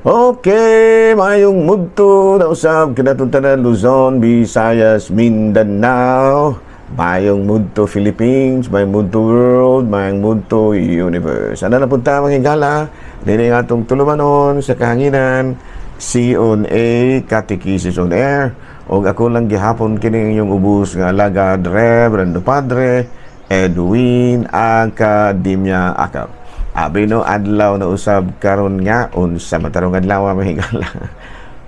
Okay, mayong mudto na usab kinatuntanan Luzon, Visayas, Mindanao. Mayong mudto Philippines, mayong mudto world, mayong mudto universe. Ano na punta mga higala? Dili nga itong tulumanon sa kahanginan, C.O.N.A. Catechesis on Air. O ako lang gihapon kini yung ubus nga alagad Reverendo Padre Edwin Academia Akap. Abi no adlaw na usab karon nga unsa matarong adlaw mahigala.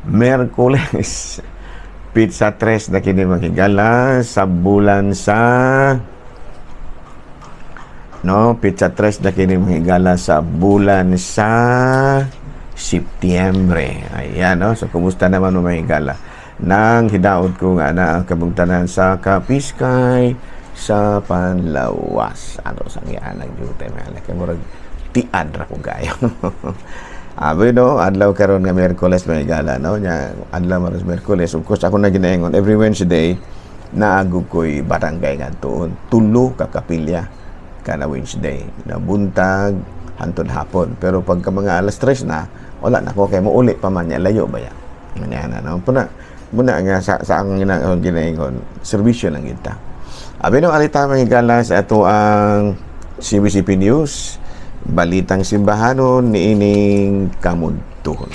Miyerkules. Pizza 3 na kini mahigala sa bulan sa Pizza 3 na kini mahigala sa bulan sa Setyembre. Ayan no. So kumusta naman mahigala? Nang hidaot ko nga na ang kabungtanan sa Kapiskay sa Panlawas. Ano sang ianag jute mala kay murag tiad ra ko gayo. Abi no, adlaw karon nga Miyerkules may gala no nya adlaw maros Miyerkules. Of course ako na ginaingon every Wednesday naagog ko'y barangay ngadtoon tulo ka kapilya kana Wednesday na buntag hantod hapon. Pero pagka mga alas 3 na wala na ko kay mouli pa man nya layo ba ya. Nya na muna nga sa ang ginaingon serbisyo lang kita. Abi no alita mahigala sa ato ang CBCP News. Balitang simbahanon ni ining kamuntuhon.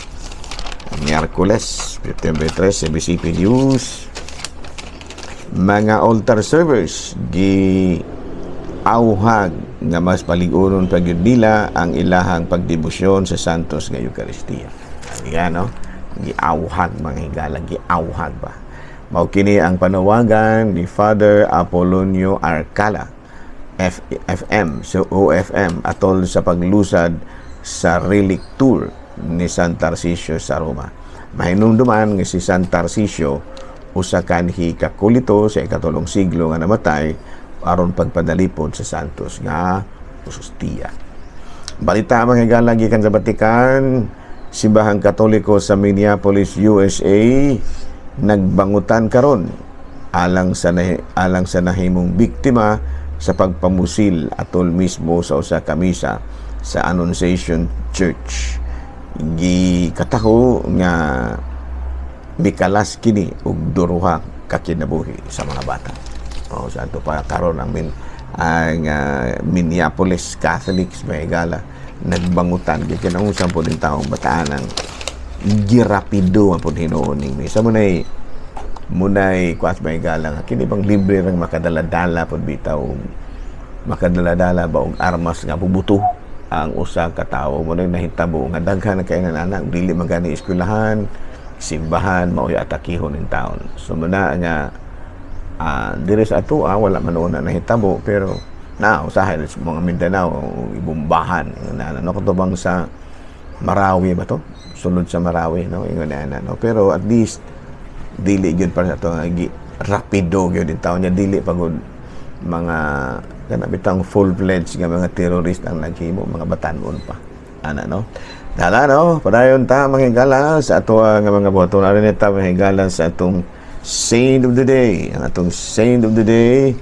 Miyerkules, September 3, CBCP News. Mga altar servers gi-auhag nga mas paliguron pag yun nila ang ilahang pagdebosyon sa Santos nga Eucharistia. Ayan, no? Gi-auhag, mga higala, gi-auhag ba? Mao kini ang panawagan ni Father Apolonio Arcala, FM, so OFM, atol sa paglusad sa relic tour ni San Tarcisio sa Roma. Mahinumduman nga si San Tarcisio usa kanhi kakulito sa ikatulong siglo nga namatay aron pagpadalipod sa Santos nga Hostia. Balita mga higala gikan sa Batikan, Simbahang Katoliko sa Minneapolis, USA nagbangutan karon alang sa nahimong biktima sa pagpamusil atol mismo sa usa ka misa sa Annunciation Church. Gikataho nga mikalas kini og duruha ka kinabuhi sa mga bata. O sa ato pa karon ang Minneapolis Catholics may gala nagbangutan gikan ang usab po din taong bataan ang girapido man pud hinuon ning misa munay kuas may galang kini bang libre rang makadala-dala pod bitaw makadala-dala ba og armas nga bubuto ang usa ka tawo mo nahitabo nga daghan kay anak dili magani eskwelahan simbahan mao atakihon in town. So muna nga dire sa ato wala man una nahitabo pero na usahay sa mga Mindanao ibumbahan ano katubang sa Marawi ba to sulod sa Marawi no ingon na no pero at least dili gyud para sa ito rapido gyud din taon niya dili pagod mga kana bitang full-fledged nga mga terrorist ang naghimo mga batanon pa ana no dala no padayon ta manghigala sa ato nga mga boto na rin ta manghigala sa atong saint of the day. Ang atong saint of the day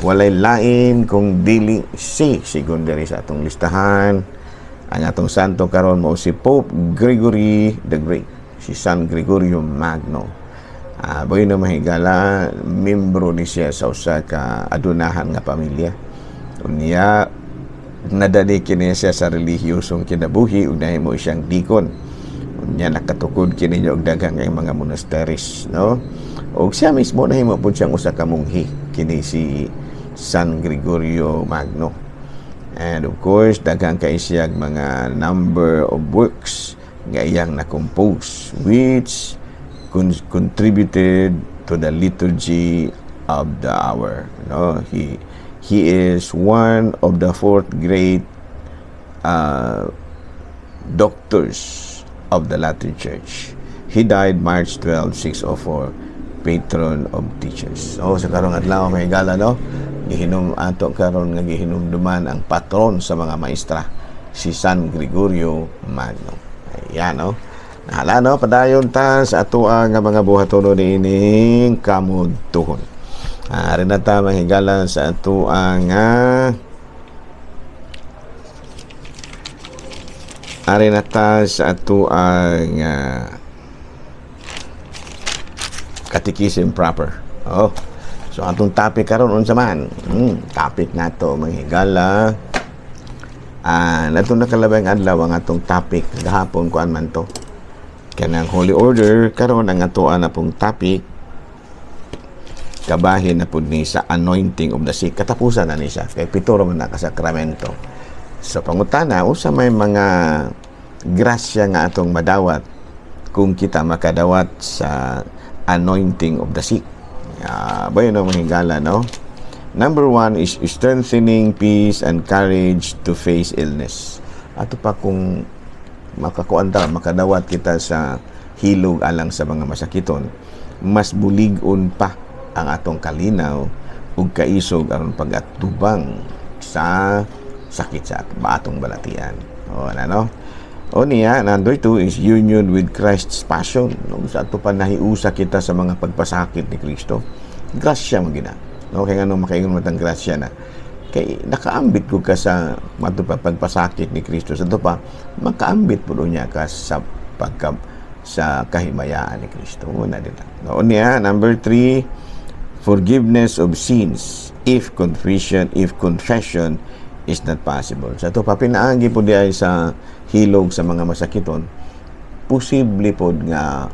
walay lain kung dili si secondary sa atong listahan. Ang atong santo karon mao si Pope Gregory the Great, si San Gregorio Magno. Boy na mahigala, membro ni siya sa usa ka adunahan nga pamilya. Unya, nadali kini siya sa relihiyosong kinabuhi, unahin mo siyang dikon. Unya, nakatukod kini niya og daghang mga monasteries, no? O siya mismo nahimo po siyang usa ka munghi, kini si San Gregorio Magno. And of course, daghang kay siya mga number of works nga iyang na-compose, which contributed to the liturgy of the hour. No, he is one of the fourth great doctors of the Latin Church. He died March 12, 604, patron of teachers. So sa karong adlaw may gala no, gihinom ato karon nga gihinumduman ang patron sa mga maestra, si San Gregorio Magno. Ayan no. Nahala no, padayon ta sa ato nga mga buhaton ni ining kamuntuhon. Rin na ta mahigala sa ato nga Ari na ta sa ato ang catechism proper. Oh. So atong topic karon unsa man? Topic nato mga higala. Natong nakalabay ang adlaw ang atong topic gahapon kuan man to. Kanang Holy Order karon ang atoan na pong topic kabahin na pud ni sa anointing of the sick. Katapusan na ni siya kay pito ra man na ka sakramento. So pangutana usa may mga grasya nga atong madawat kung kita makadawat sa anointing of the sick. Bayo na mahigala, no? Number 1 is strengthening peace and courage to face illness. Ato pa kung makakuanta, makadawat kita sa hilog alang sa mga masakiton, mas bulig-on pa ang atong kalinaw ug kaisog aron pagatubang sa sakit sa atong balatian. O ano? O niya, number 2 is union with Christ's passion. No? Sa ato pa nahiusa kita sa mga pagpasakit ni Kristo. Grasya mo gina. No? Kaya nga makaingon mo tang grasya na. Kaya nakaambit ko ka sa ato pa pagpasakit ni Kristo. Sa ato pa, makaambit po niya ka sa sa kahimayaan ni Kristo. Una din. O niya, number 3, forgiveness of sins if confession is not possible. Sa ito pa, pinaagi po diay sa hilog sa mga masakiton, posible po nga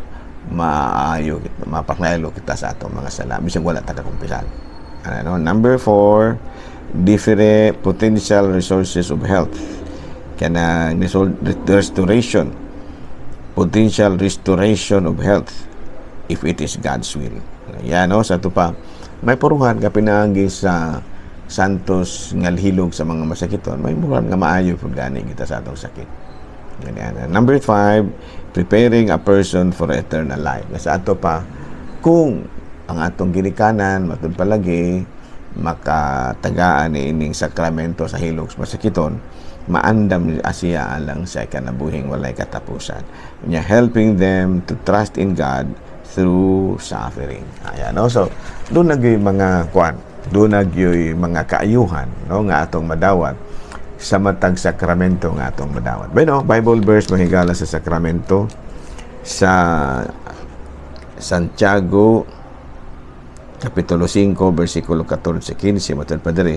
mapaklaylo kita sa atong mga sala. Bisang wala taga-kumpisal. Ano? Number 4, different potential resources of health. Kana restoration. Potential restoration of health if it is God's will. Yan, no? Sa ito pa, may puruhan ka pinaagi sa santos ngalhilog sa mga masakiton, may muran nga maayo pud gani kita sa atong sakit. Ganyan. Number 5, preparing a person for eternal life. Sa ato pa, kung ang atong ginikanan matud palagi makatagaan ni ining sakramento sa hilog sa masakiton, maandam ni Asiya alang sa kanabuhing walay katapusan. Nya helping them to trust in God through suffering. Ayan, no? So, doon nagyoy mga doon nagyoy mga kaayuhan, no, nga atong madawat sa matag sakramento nga atong madawat. Bueno, Bible verse mahigala sa sakramento sa Santiago Kapitulo 5 versikulo 14-15 matod pa diri.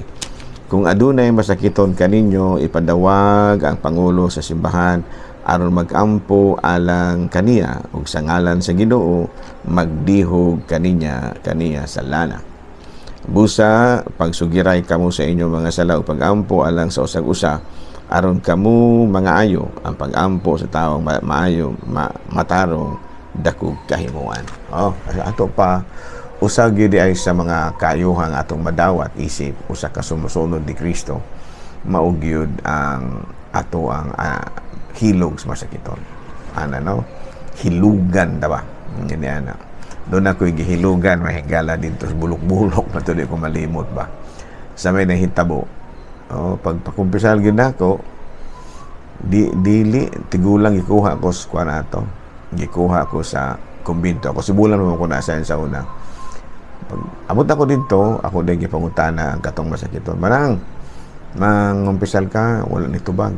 Kung adunay masakiton kaninyo, ipadawag ang pangulo sa simbahan aron magampo alang kaniya ug sa ngalan sa Ginoo magdihog kaniya sa lana. Busa pagsugiray kamo sa inyo mga sala ug pagampo alang sa usag-usa aron kamo mga ayo ang pagampo sa taong maayo matarong dakog kahimuan. Ato pa usag gyud ay sa mga kaayuhang atong madawat isip usa ka sumusunod ni Kristo mao gyud ang ato ang hilog sa masakiton. No? Hilugan ba? Ganyan na. Doon ako gihilugan, mahigala dito sa bulok-bulok na ito, di ko malimot ba. Sa may nahitabo. Pag pakumpisal gina ko, dili, tigulang gikuha ko sa kuha na ito. Gikuha ko sa kumbinto. Ako sibulan mo ko nasa sa una. Pag abot ako dito, ako din gipangutana ang katong masakiton. Manang, mangumpisal ka, wala nitubag.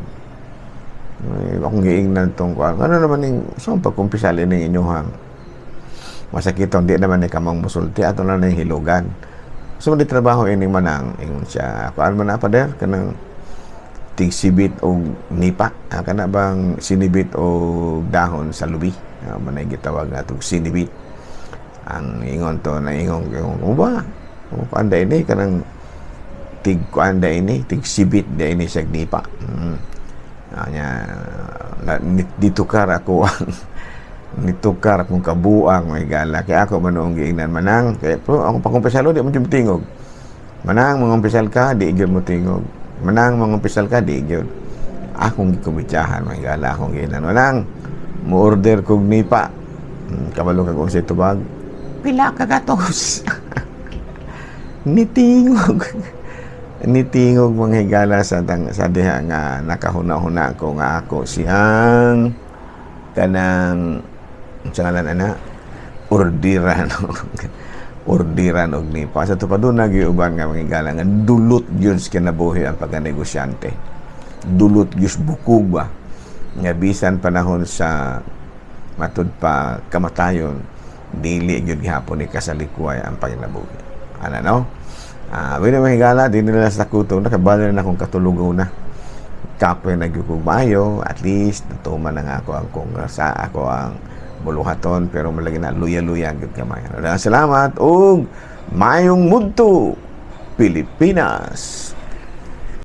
Akong giingnan itong kuha. Ano naman yung, so pagkumpisal ini inyuhang masakiton, di naman ni kamang musulti ato na yung hilugan. So, di trabaho ini manang ingon siya. Kuan man na pa der kanang tigsibit o nipa. Kana bang sinibit o dahon sa lubi. Manay gitawag na itong sinibit. Ang ingon to na ingon ba? Kuan da ini kanang kuan da ini tigsibit da ini sa nipa. Ditukar ako ang nitukar akong kabuang may gala kaya ako manoong giingnan manang kaya pero akong pangumpisalo di mo tingog manang mangumpisal ka di gyud mo tingog manang mangumpisal ka di gyud akong gikumitsahan may gala akong giingnan manang mo order kog nipa kabalo kag unsay tubag pila ka gatos nitingog mga higala sa diha nga nakahuna-huna ko nga ako siyang kanang sa ngalan ordiran og nipa sa tupadon nagiuban nga mga higala nga dulot yun sa kinabuhi ang pagkanegosyante dulot yun bukog ba nga bisan panahon sa matud pa kamatayon dili gyud gihapon ni kasalikway ang pagnabuhi. Ana no? Wala mahigala din nila sa kuto nakabalo na akong katulugaw na. Kapoy nagyukumayo, at least natuman na nga ako ang kongresa, ako ang buluhaton, pero malagi na luya-luya gyud kamay. Salamat ug mayong mudto Pilipinas.